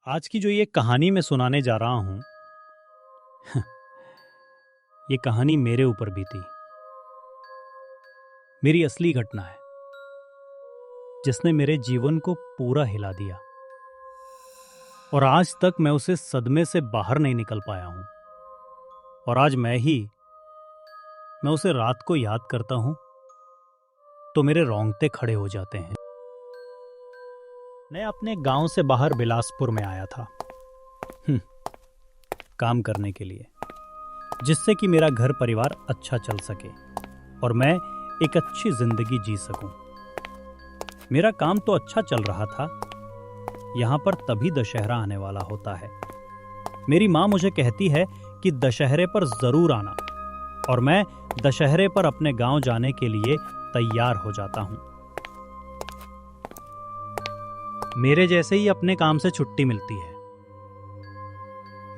आज की जो ये कहानी मैं सुनाने जा रहा हूं ये कहानी मेरे ऊपर भी थी। मेरी असली घटना है जिसने मेरे जीवन को पूरा हिला दिया और आज तक मैं उसे सदमे से बाहर नहीं निकल पाया हूं। और आज मैं उसे रात को याद करता हूं तो मेरे रोंगटे खड़े हो जाते हैं। मैं अपने गांव से बाहर बिलासपुर में आया था काम करने के लिए, जिससे कि मेरा घर परिवार अच्छा चल सके और मैं एक अच्छी जिंदगी जी सकूं। मेरा काम तो अच्छा चल रहा था। यहां पर तभी दशहरा आने वाला होता है। मेरी मां मुझे कहती है कि दशहरे पर जरूर आना, और मैं दशहरे पर अपने गांव जाने के लिए तैयार हो जाता हूं। मेरे जैसे ही अपने काम से छुट्टी मिलती है,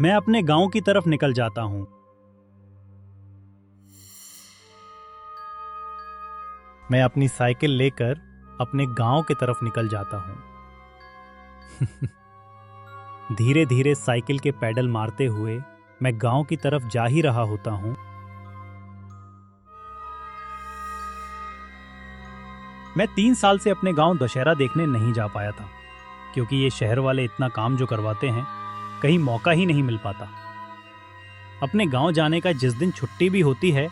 मैं अपने गांव की तरफ निकल जाता हूं। मैं अपनी साइकिल लेकर अपने गांव की तरफ निकल जाता हूं। धीरे धीरे साइकिल के पैडल मारते हुए मैं गांव की तरफ जा ही रहा होता हूं। मैं 3 साल से अपने गांव दशहरा देखने नहीं जा पाया था, क्योंकि ये शहर वाले इतना काम जो करवाते हैं, कहीं मौका ही नहीं मिल पाता। अपने गांव जाने का जिस दिन छुट्टी भी होती है,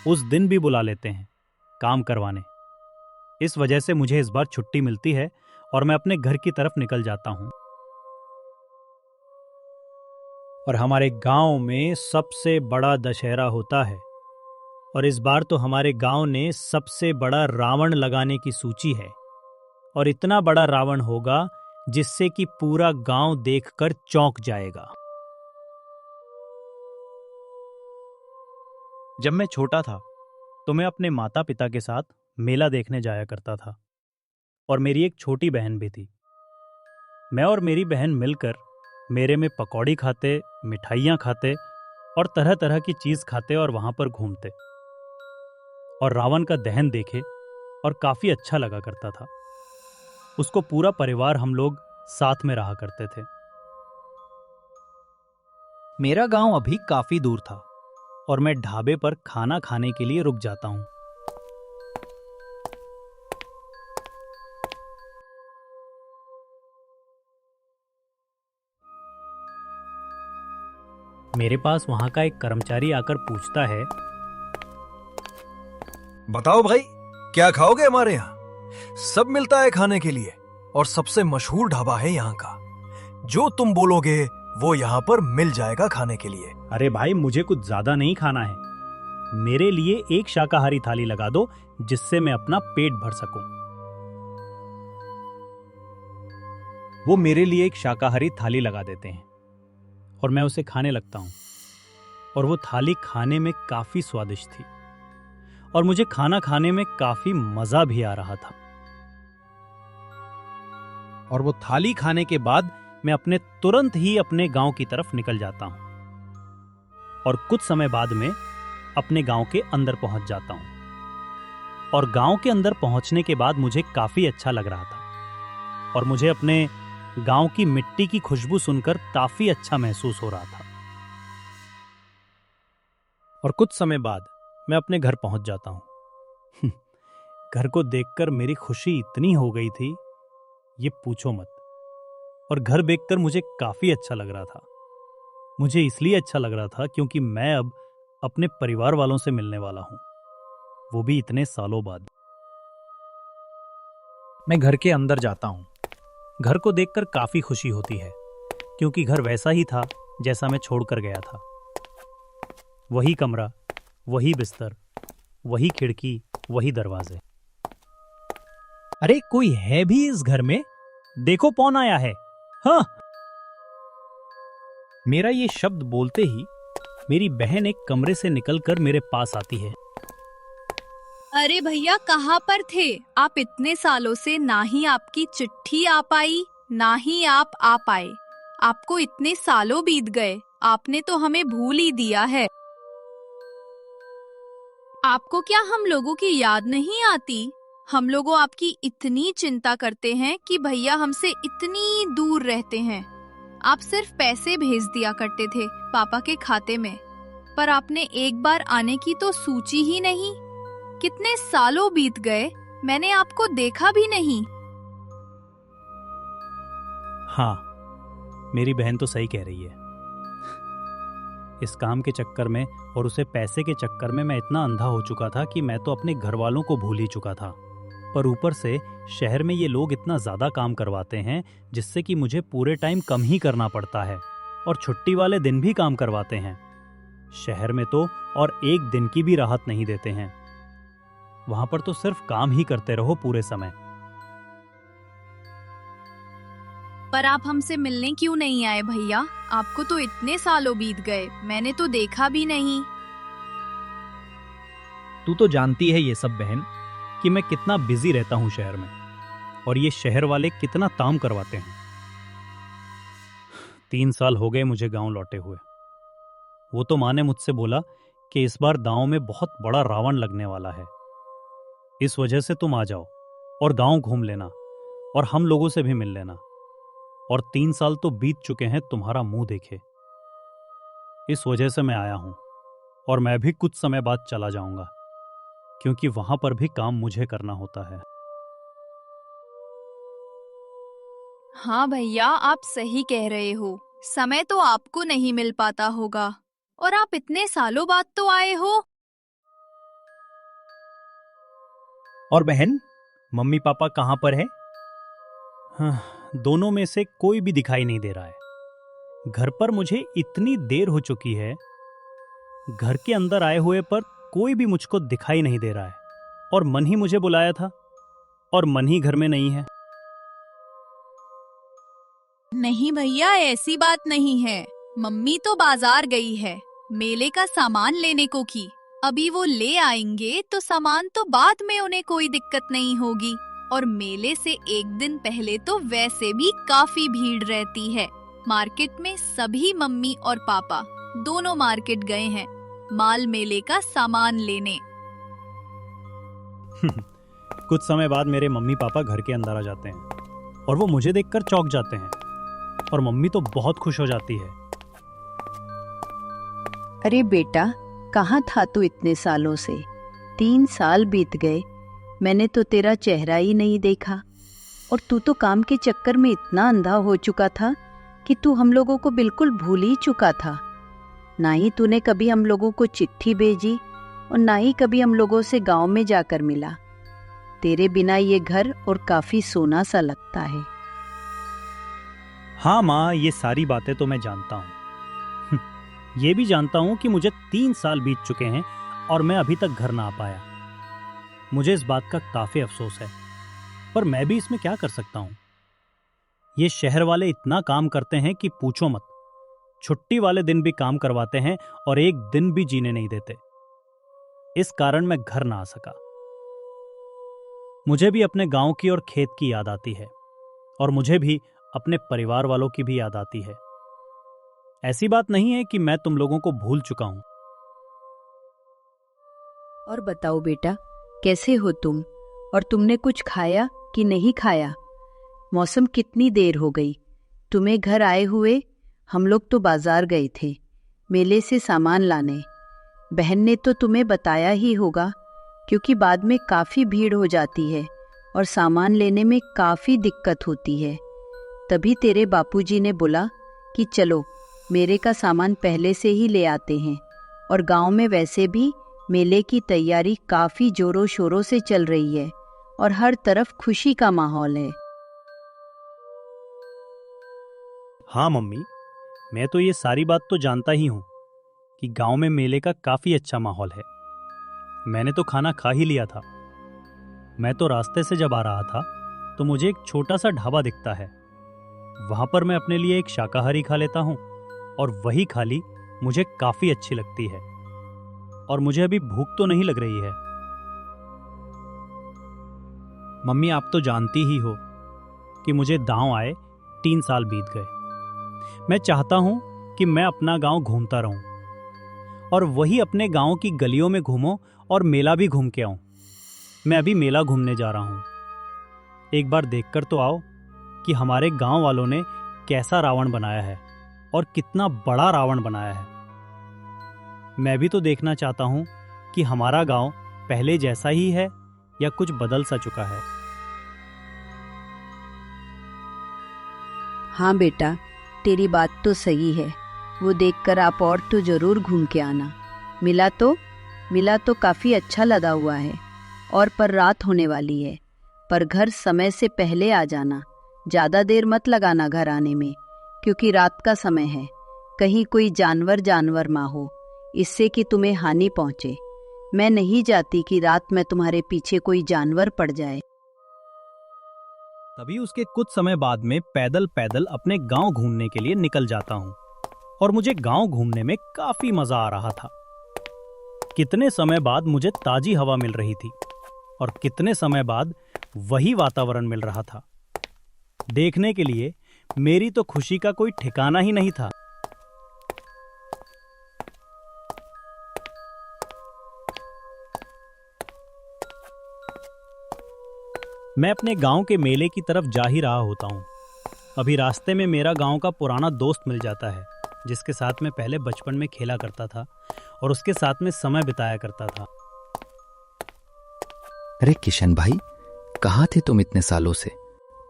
उस दिन भी बुला लेते हैं काम करवाने। इस वजह से मुझे इस बार छुट्टी मिलती है और मैं अपने घर की तरफ निकल जाता हूं। और हमारे गांव में सबसे बड़ा दशहरा होता है, और इस बार तो हमारे गांव ने सबसे बड़ा रावण लगाने की सूची है। और इतना बड़ा रावण होगा जिससे कि पूरा गांव देखकर चौंक जाएगा। जब मैं छोटा था तो मैं अपने माता पिता के साथ मेला देखने जाया करता था, और मेरी एक छोटी बहन भी थी। मैं और मेरी बहन मिलकर मेरे में पकौड़ी खाते, मिठाइयाँ खाते और तरह तरह की चीज खाते और वहां पर घूमते और रावण का दहन देखे, और काफी अच्छा लगा करता था। उसको पूरा परिवार हम लोग साथ में रहा करते थे। मेरा गांव अभी काफी दूर था और मैं ढाबे पर खाना खाने के लिए रुक जाता हूं। मेरे पास वहां का एक कर्मचारी आकर पूछता है, बताओ भाई, क्या खाओगे? हमारे यहाँ सब मिलता है खाने के लिए, और सबसे मशहूर ढाबा है यहाँ का। जो तुम बोलोगे वो यहाँ पर मिल जाएगा खाने के लिए। अरे भाई, मुझे कुछ ज्यादा नहीं खाना है। मेरे लिए एक शाकाहारी थाली लगा दो, जिससे मैं अपना पेट भर सकूं। वो मेरे लिए एक शाकाहारी थाली लगा देते हैं और मैं उसे खाने लगता हूं। और वो थाली खाने में काफी स्वादिष्ट थी और मुझे खाना खाने में काफी मजा भी आ रहा था। और वो थाली खाने के बाद मैं तुरंत ही अपने गांव की तरफ निकल जाता हूं, और कुछ समय बाद में अपने गांव के अंदर पहुंच जाता हूं। और गांव के अंदर पहुंचने के बाद मुझे काफी अच्छा लग रहा था, और मुझे अपने गांव की मिट्टी की खुशबू सुनकर काफी अच्छा महसूस हो रहा था। और कुछ समय बाद मैं अपने घर पहुंच जाता हूं। घर को देखकर मेरी खुशी इतनी हो गई थी, ये पूछो मत। और घर देखकर मुझे काफी अच्छा लग रहा था। मुझे इसलिए अच्छा लग रहा था क्योंकि मैं अब अपने परिवार वालों से मिलने वाला हूं, वो भी इतने सालों बाद। मैं घर के अंदर जाता हूं। घर को देखकर काफी खुशी होती है, क्योंकि घर वैसा ही था जैसा मैं छोड़कर गया था। वही कमरा, वही बिस्तर, वही खिड़की, वही दरवाजे। अरे, कोई है भी इस घर में? देखो कौन आया है। हाँ। मेरा ये शब्द बोलते ही मेरी बहन एक कमरे से निकलकर मेरे पास आती है। अरे भैया, कहाँ पर थे आप? इतने सालों से ना ही आपकी चिट्ठी आ पाई, ना ही आप आ पाए। आपको इतने सालों बीत गए, आपने तो हमें भूल ही दिया है। आपको क्या हम लोगों की याद नहीं आती? हम लोगों आपकी इतनी चिंता करते हैं कि भैया हमसे इतनी दूर रहते हैं। आप सिर्फ पैसे भेज दिया करते थे पापा के खाते में, पर आपने एक बार आने की तो सोची ही नहीं। कितने सालों बीत गए, मैंने आपको देखा भी नहीं। हाँ, मेरी बहन तो सही कह रही है। इस काम के चक्कर में और उसे पैसे के चक्कर में मैं इतना अंधा हो चुका था कि मैं तो अपने घर वालों को भूल ही चुका था। पर ऊपर से शहर में ये लोग इतना ज़्यादा काम करवाते हैं जिससे कि मुझे पूरे टाइम कम ही करना पड़ता है और छुट्टी वाले दिन भी काम करवाते हैं। शहर में तो और एक दिन की भी राहत नहीं देते हैं। वहां पर तो सिर्फ काम ही करते रहो पूरे समय। पर आप हमसे मिलने क्यों नहीं आए भैया? आपको तो इतने सालों बीत गए, मैंने तो देखा भी नहीं। तू तो जानती है ये सब बहन कि मैं कितना बिजी रहता हूँ शहर में, और ये शहर वाले कितना काम करवाते हैं। 3 साल हो गए मुझे गांव लौटे हुए। वो तो माँ ने मुझसे बोला कि इस बार गांव में बहुत बड़ा रावण लगने वाला है, इस वजह से तुम आ जाओ और गांव घूम लेना और हम लोगों से भी मिल लेना। और 3 साल तो बीत चुके हैं तुम्हारा मुंह देखे। इस वजह से मैं आया हूं, और मैं भी कुछ समय बाद चला जाऊंगा, क्योंकि वहां पर भी काम मुझे करना होता है। हाँ भैया, आप सही कह रहे हो। समय तो आपको नहीं मिल पाता होगा, और आप इतने सालों बाद तो आए हो। और बहन, मम्मी पापा कहाँ पर है? हाँ, दोनों में से कोई भी दिखाई नहीं दे रहा है। घर पर मुझे इतनी देर हो चुकी है, घर के अंदर आए हुए पर कोई भी मुझको दिखाई नहीं दे रहा है, और मन ही मुझे बुलाया था और मन ही घर में नहीं है। नहीं भैया, ऐसी बात नहीं है। मम्मी तो बाजार गई है मेले का सामान लेने को की। अभी वो ले आएंगे तो सामान तो बाद में उन्हें कोई दिक्कत नहीं होगी। और मेले से एक दिन पहले तो वैसे भी काफी भीड़ रहती है। मार्केट में सभी मम्मी और पापा दोनों मार्केट गए हैं माल मेले का सामान लेने। कुछ समय बाद मेरे मम्मी पापा घर के अंदर आ जाते हैं और वो मुझे देखकर चौंक जाते हैं, और मम्मी तो बहुत खुश हो जाती है। अरे बेटा, कहाँ था तू इतने सालों से? 3 साल बीत गए, मैंने तो तेरा चेहरा ही नहीं देखा। और तू तो काम के चक्कर में इतना अंधा हो चुका था कि तू हम लोगों को बिल्कुल भूल ही चुका था। ना ही तूने कभी हम लोगों को चिट्ठी भेजी और ना ही कभी हम लोगों से गांव में जाकर मिला। तेरे बिना ये घर और काफी सोना सा लगता है। हाँ माँ, ये सारी बातें तो मैं जानता हूँ। ये भी जानता हूँ कि मुझे 3 साल बीत चुके हैं और मैं अभी तक घर ना आ पाया। मुझे इस बात का काफी अफसोस है, पर मैं भी इसमें क्या कर सकता हूँ। ये शहर वाले इतना काम करते हैं कि पूछो मत। छुट्टी वाले दिन भी काम करवाते हैं और एक दिन भी जीने नहीं देते। इस कारण मैं घर ना आ सका। मुझे भी अपने गांव की और खेत की याद आती है, और मुझे भी अपने परिवार वालों की भी याद आती है। ऐसी बात नहीं है कि मैं तुम लोगों को भूल चुका हूं। और बताओ बेटा, कैसे हो तुम? और तुमने कुछ खाया कि नहीं खाया? मौसम कितनी देर हो गई तुम्हें घर आए हुए। हम लोग तो बाजार गए थे मेले से सामान लाने। बहन ने तो तुम्हें बताया ही होगा, क्योंकि बाद में काफ़ी भीड़ हो जाती है और सामान लेने में काफ़ी दिक्कत होती है। तभी तेरे बापूजी ने बोला कि चलो मेले का सामान पहले से ही ले आते हैं। और गांव में वैसे भी मेले की तैयारी काफ़ी जोरों शोरों से चल रही है और हर तरफ खुशी का माहौल है। हाँ मम्मी, मैं तो ये सारी बात तो जानता ही हूँ कि गांव में मेले का काफी अच्छा माहौल है। मैंने तो खाना खा ही लिया था। मैं तो रास्ते से जब आ रहा था तो मुझे एक छोटा सा ढाबा दिखता है। वहां पर मैं अपने लिए एक शाकाहारी खा लेता हूँ, और वही खाली मुझे काफी अच्छी लगती है, और मुझे अभी भूख तो नहीं लग रही है। मम्मी, आप तो जानती ही हो कि मुझे गांव आए 3 साल बीत गए। मैं चाहता हूं कि मैं अपना गांव घूमता रहूं, और वही अपने गांव की गलियों में घूमूं और मेला भी घूम के आऊं। मैं अभी मेला घूमने जा रहा हूं। एक बार देखकर तो आओ कि हमारे गांव वालों ने कैसा रावण बनाया है और कितना बड़ा रावण बनाया है। मैं भी तो देखना चाहता हूं कि हमारा गांव पहले जैसा ही है या कुछ बदल सा चुका है। हाँ बेटा, तेरी बात तो सही है। वो देखकर आप और तो जरूर घूम के आना। मिला तो काफी अच्छा लगा हुआ है। और पर रात होने वाली है, पर घर समय से पहले आ जाना। ज्यादा देर मत लगाना घर आने में, क्योंकि रात का समय है। कहीं कोई जानवर ना हो, इससे कि तुम्हें हानि पहुंचे। मैं नहीं चाहती कि रात में तुम्हारे पीछे कोई जानवर पड़ जाए। तभी उसके कुछ समय बाद में पैदल पैदल अपने गांव घूमने के लिए निकल जाता हूं और मुझे गांव घूमने में काफी मजा आ रहा था। कितने समय बाद मुझे ताजी हवा मिल रही थी और कितने समय बाद वही वातावरण मिल रहा था। देखने के लिए मेरी तो खुशी का कोई ठिकाना ही नहीं था। मैं अपने गांव के मेले की तरफ जा ही रहा होता हूं। अभी रास्ते में मेरा गांव का पुराना दोस्त मिल जाता है, जिसके साथ मैं पहले बचपन में खेला करता था और उसके साथ में समय बिताया करता था। अरे किशन भाई, कहाँ थे तुम इतने सालों से?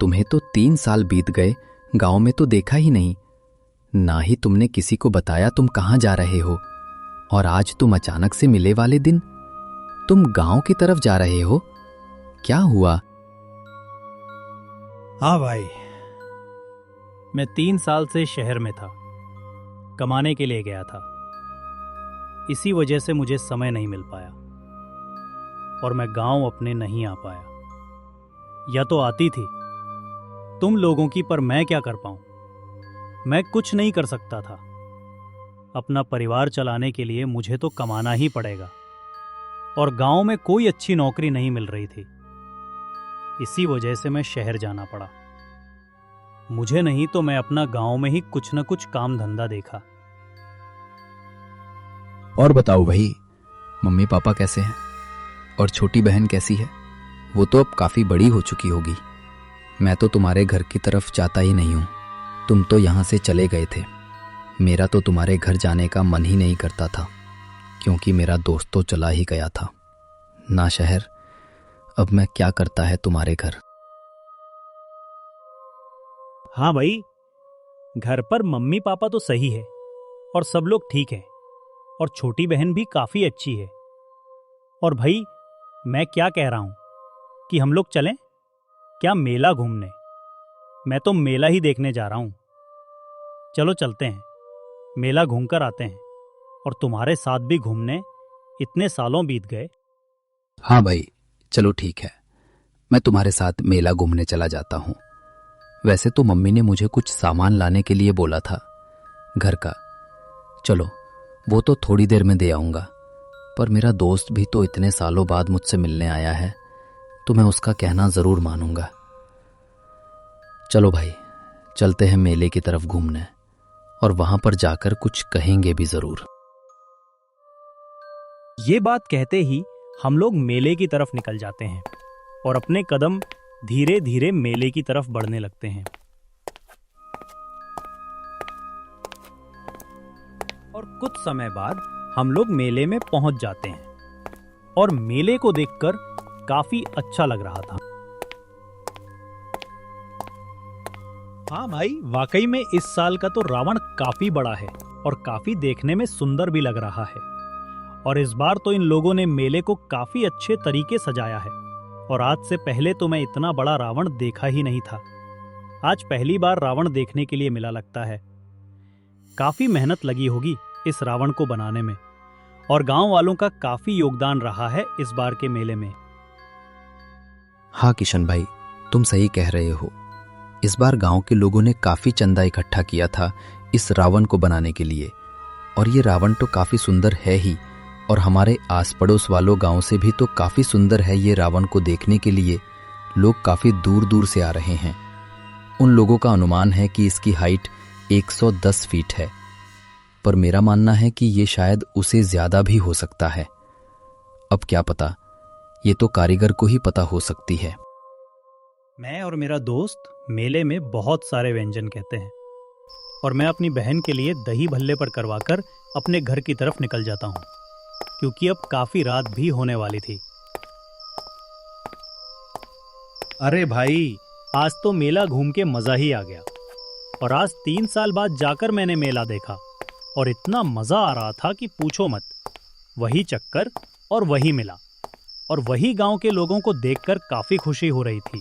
तुम्हें तो 3 साल बीत गए, गांव में तो देखा ही नहीं। ना ही तुमने किसी को बताया तुम कहाँ जा रहे हो। और आज तुम अचानक से मिले वाले दिन तुम गांव की तरफ जा रहे हो। क्या हुआ? हाँ भाई, मैं 3 साल से शहर में था, कमाने के लिए गया था। इसी वजह से मुझे समय नहीं मिल पाया और मैं गांव अपने नहीं आ पाया। या तो आती थी तुम लोगों की, पर मैं क्या कर पाऊं? मैं कुछ नहीं कर सकता था। अपना परिवार चलाने के लिए मुझे तो कमाना ही पड़ेगा और गांव में कोई अच्छी नौकरी नहीं मिल रही थी। इसी वजह से मैं शहर जाना पड़ा। मुझे नहीं तो मैं अपना गांव में ही कुछ न कुछ काम धंधा देखा। और बताओ भाई, मम्मी पापा कैसे हैं? और छोटी बहन कैसी है? वो तो अब काफी बड़ी हो चुकी होगी। मैं तो तुम्हारे घर की तरफ जाता ही नहीं हूं। तुम तो यहां से चले गए थे। मेरा तो तुम्हारे घर जाने का मन ही नहीं करता था, क्योंकि मेरा दोस्त तो चला ही गया था ना शहर। अब मैं क्या करता है तुम्हारे घर। हाँ भाई, घर पर मम्मी पापा तो सही है और सब लोग ठीक हैं और छोटी बहन भी काफी अच्छी है। और भाई, मैं क्या कह रहा हूं कि हम लोग चलें क्या मेला घूमने? मैं तो मेला ही देखने जा रहा हूं। चलो चलते हैं, मेला घूमकर आते हैं और तुम्हारे साथ भी घूमने। इतने सालों बीत गए। हाँ भाई, चलो ठीक है, मैं तुम्हारे साथ मेला घूमने चला जाता हूँ। वैसे तो मम्मी ने मुझे कुछ सामान लाने के लिए बोला था घर का। चलो, वो तो थोड़ी देर में दे आऊंगा। पर मेरा दोस्त भी तो इतने सालों बाद मुझसे मिलने आया है, तो मैं उसका कहना जरूर मानूंगा। चलो भाई, चलते हैं मेले की तरफ घूमने, और वहां पर जाकर कुछ कहेंगे भी जरूर। ये बात कहते ही हम लोग मेले की तरफ निकल जाते हैं और अपने कदम धीरे धीरे मेले की तरफ बढ़ने लगते हैं। और कुछ समय बाद हम लोग मेले में पहुंच जाते हैं और मेले को देखकर काफी अच्छा लग रहा था। हाँ भाई, वाकई में इस साल का तो रावण काफी बड़ा है और काफी देखने में सुंदर भी लग रहा है। और इस बार तो इन लोगों ने मेले को काफी अच्छे तरीके सजाया है और आज से पहले तो मैं इतना बड़ा रावण देखा ही नहीं था। आज पहली बार रावण देखने के लिए मिला लगता है। काफी मेहनत लगी होगी इस रावण को बनाने में और गांव वालों का काफी योगदान रहा है इस बार के मेले में। हाँ किशन भाई, तुम सही कह रहे हो। इस बार गांव के लोगों ने काफी चंदा इकट्ठा किया था इस रावण को बनाने के लिए। और ये रावण तो काफी सुंदर है ही, और हमारे आस पड़ोस वालों गांव से भी तो काफी सुंदर है। ये रावण को देखने के लिए लोग काफी दूर दूर से आ रहे हैं। उन लोगों का अनुमान है कि इसकी हाइट 110 फीट है, पर मेरा मानना है कि ये शायद उसे ज्यादा भी हो सकता है। अब क्या पता, ये तो कारीगर को ही पता हो सकती है। मैं और मेरा दोस्त मेले में बहुत सारे व्यंजन कहते हैं और मैं अपनी बहन के लिए दही भल्ले पर करवाकर अपने घर की तरफ निकल जाता हूँ, क्योंकि अब काफी रात भी होने वाली थी। अरे भाई, आज तो मेला घूम के मजा ही आ गया। और आज 3 साल बाद जाकर मैंने मेला देखा और इतना मजा आ रहा था कि पूछो मत। वही चक्कर और वही मिला और वही गांव के लोगों को देखकर काफी खुशी हो रही थी।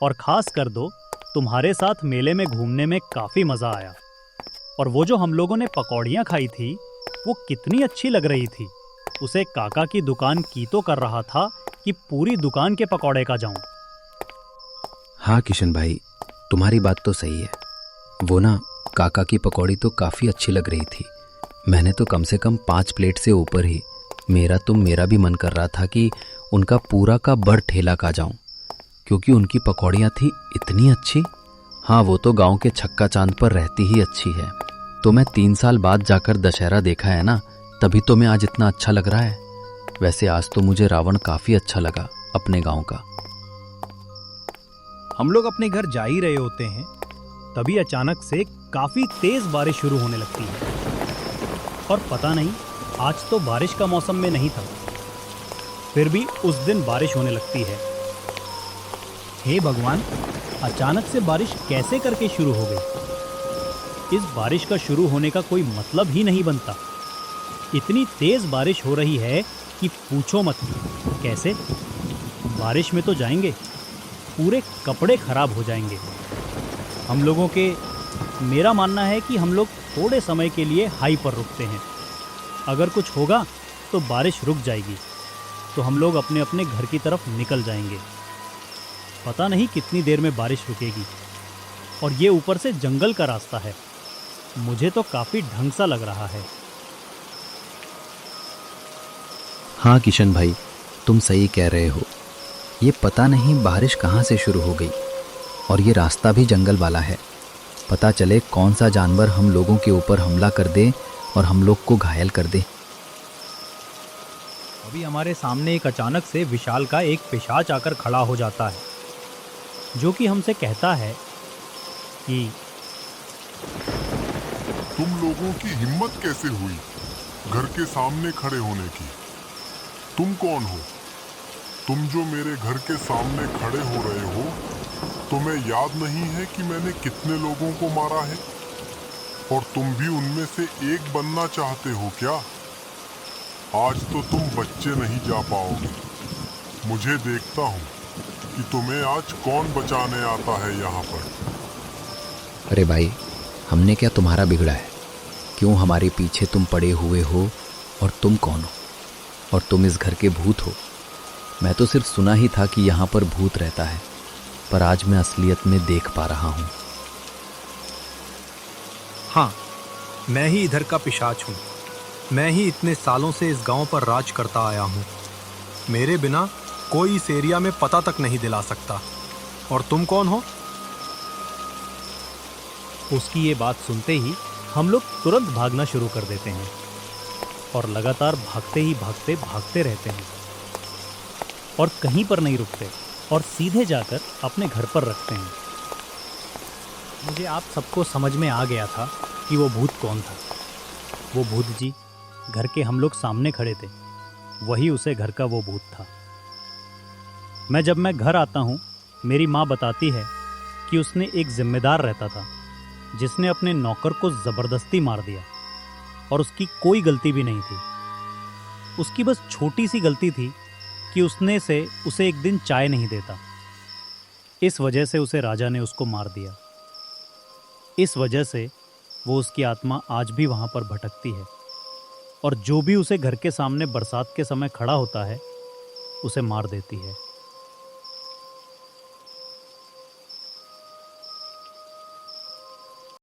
और खास कर दो तुम्हारे साथ मेले में घूमने में काफी मजा आया। और वो जो हम लोगों ने पकौड़ियाँ खाई थी वो कितनी अच्छी लग रही थी। उसे काका की दुकान की तो कर रहा था कि पूरी दुकान के पकौड़े का जाऊं। हाँ किशन भाई, तुम्हारी बात तो सही है। वो ना काका की पकौड़ी तो काफ़ी अच्छी लग रही थी। मैंने तो कम से कम 5 प्लेट से ऊपर ही, मेरा भी मन कर रहा था कि उनका पूरा का बड़ ठेला खा जाऊं, क्योंकि उनकी पकौड़ियाँ थी इतनी अच्छी। हाँ, वो तो गांव के छक्का चांद पर रहती ही अच्छी है। तो मैं 3 साल बाद जाकर दशहरा देखा है ना, तभी तो मैं आज इतना अच्छा लग रहा है। वैसे आज तो मुझे रावण काफ़ी अच्छा लगा अपने गांव का। हम लोग अपने घर जा ही रहे होते हैं, तभी अचानक से काफी तेज बारिश शुरू होने लगती है। और पता नहीं, आज तो बारिश का मौसम में नहीं था, फिर भी उस दिन बारिश होने लगती है। हे भगवान, अचानक से बारिश कैसे करके शुरू हो गई? इस बारिश का शुरू होने का कोई मतलब ही नहीं बनता। इतनी तेज बारिश हो रही है कि पूछो मत। कैसे? बारिश में तो जाएंगे, पूरे कपड़े खराब हो जाएंगे हम लोगों के। मेरा मानना है कि हम लोग थोड़े समय के लिए हाई पर रुकते हैं। अगर कुछ होगा तो बारिश रुक जाएगी, तो हम लोग अपने अपने घर की तरफ निकल जाएंगे। पता नहीं कितनी देर में बारिश रुकेगी। और ये ऊपर से जंगल का रास्ता है, मुझे तो काफ़ी ढंग सा लग रहा है। हाँ किशन भाई, तुम सही कह रहे हो। ये पता नहीं बारिश कहाँ से शुरू हो गई, और ये रास्ता भी जंगल वाला है। पता चले कौन सा जानवर हम लोगों के ऊपर हमला कर दे और हम लोग को घायल कर दे। अभी हमारे सामने एक अचानक से विशाल का एक पिशाच आकर खड़ा हो जाता है, जो कि हमसे कहता है कि तुम लोगों की हिम्मत कैसे हुई घर के सामने खड़े होने की? तुम कौन हो? तुम जो मेरे घर के सामने खड़े हो रहे हो, तुम्हें याद नहीं है कि मैंने कितने लोगों को मारा है? और तुम भी उनमें से एक बनना चाहते हो क्या? आज तो तुम बच्चे नहीं जा पाओगे। मुझे देखता हूँ कि तुम्हें आज कौन बचाने आता है यहाँ पर। अरे भाई, हमने क्या तुम्हारा बिगड़ा है? क्यों हमारे पीछे तुम पड़े हुए हो? और तुम कौन हो? और तुम इस घर के भूत हो? मैं तो सिर्फ सुना ही था कि यहाँ पर भूत रहता है, पर आज मैं असलियत में देख पा रहा हूँ। हाँ, मैं ही इधर का पिशाच हूँ। मैं ही इतने सालों से इस गांव पर राज करता आया हूँ। मेरे बिना कोई इस एरिया में पता तक नहीं दिला सकता। और तुम कौन हो? उसकी ये बात सुनते ही हम लोग तुरंत भागना शुरू कर देते हैं और लगातार भागते रहते हैं और कहीं पर नहीं रुकते और सीधे जाकर अपने घर पर रखते हैं। मुझे आप सबको समझ में आ गया था कि वो भूत कौन था। वो भूत जी घर के हम लोग सामने खड़े थे, वही उसे घर का वो भूत था। जब मैं घर आता हूँ, मेरी माँ बताती है कि उसने एक जिम्मेदार रहता था जिसने अपने नौकर को ज़बरदस्ती मार दिया और उसकी कोई गलती भी नहीं थी। उसकी बस छोटी सी गलती थी कि उसे एक दिन चाय नहीं देता। इस वजह से उसे राजा ने उसको मार दिया। इस वजह से वो उसकी आत्मा आज भी वहाँ पर भटकती है और जो भी उसे घर के सामने बरसात के समय खड़ा होता है उसे मार देती है।